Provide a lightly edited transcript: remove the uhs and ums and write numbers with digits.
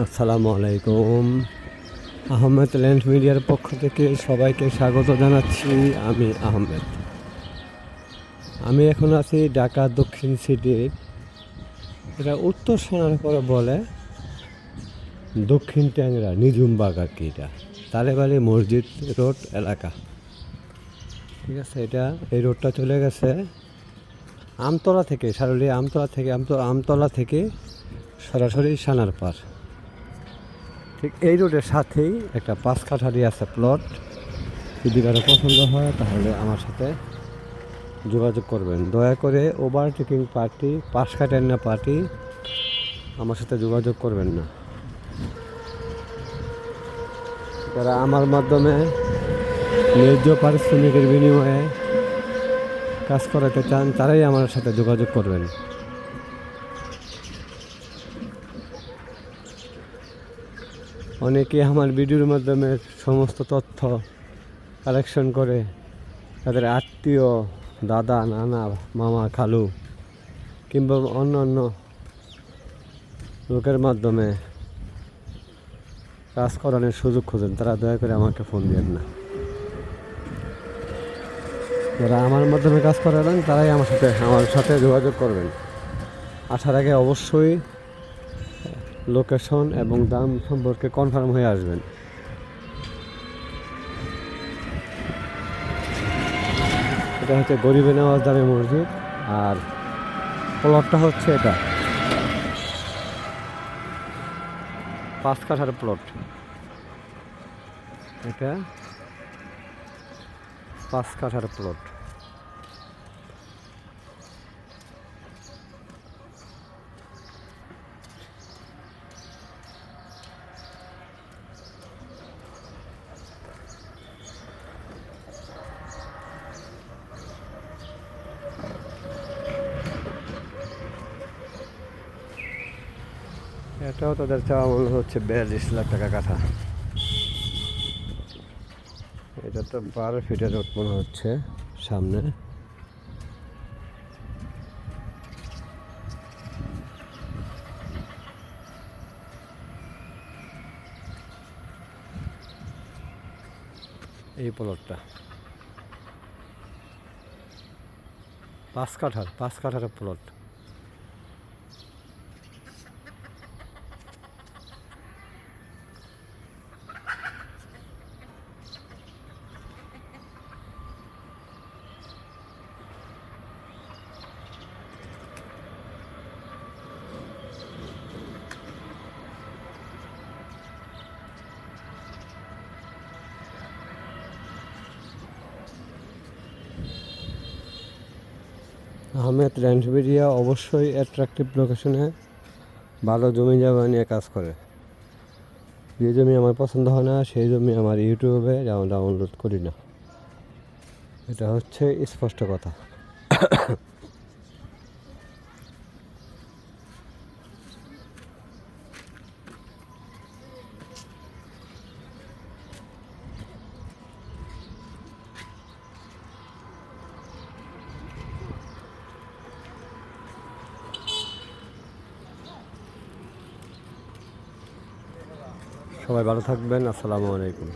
আসসালামু আলাইকুম। আহমেদ ল্যান্ড মিডিয়ার পক্ষ থেকে সবাইকে স্বাগত জানাচ্ছি। আমি আহমেদ। আমি এখন আছি ঢাকা দক্ষিণ সিটির, এটা উত্তর সোনারপুরে বলে দক্ষিণ ট্যাংরা নিজুমবাগ আর কি। এটা তালেবাড়ি মসজিদ রোড এলাকা, ঠিক আছে। এই রোডটা চলে গেছে আমতলা থেকে, সারুলি আমতলা থেকে সরাসরি সানারপাড়। ঠিক এই রোডের সাথেই একটা 5 কাঠারি আছে প্লট। যদি কারো পছন্দ হয় তাহলে আমার সাথে যোগাযোগ করবেন। দয়া করে ওভারটেকিং পার্টি, 5 কাঠার না পার্টি আমার সাথে যোগাযোগ করবেন না। যারা আমার মাধ্যমে ন্যায্য পারিশ্রমিকের বিনিময়ে কাজ করাতে চান তারাই আমার সাথে যোগাযোগ করবেন। অনেকে আমার ভিডিওর মাধ্যমে সমস্ত তথ্য কালেকশন করে তাদের আত্মীয়, দাদা, নানা, মামা, খালু কিংবা অন্য অন্য লোকের মাধ্যমে কাজ করানোর সুযোগ খোঁজেন। তারা দয়া করে আমাকে ফোন দেন না। যারা আমার মাধ্যমে কাজ করাবেন তারাই আমার সাথে যোগাযোগ করবেন। আসার আগে অবশ্যই লোকেশন এবং দাম সম্পর্কে কনফার্ম হয়ে আসবেন। এটা হচ্ছে গরিবে নওয়াজ জামে মসজিদ, আর প্লটটা হচ্ছে এটা 5 কাঠার প্লট। এটা 5 কাঠার প্লট। এটাও তাদের চাওয়া মনে হচ্ছে 42 লাখ টাকা কাঠা। এটা তো 12 ফিটের রোড মনে হচ্ছে সামনে। এই প্লটটা 5 কাঠার প্লট। আহমেদ ল্যান্ড মিডিয়া অবশ্যই অ্যাট্রাকটিভ লোকেশনে ভালো জমি জায়গা নিয়ে কাজ করে। যে জমি আমার পছন্দ হয় না সেই জমি আমার ইউটিউবে ডাউনলোড করি না। এটা হচ্ছে স্পষ্ট কথা। সবাই ভালো থাকবেন। আসসালামু আলাইকুম।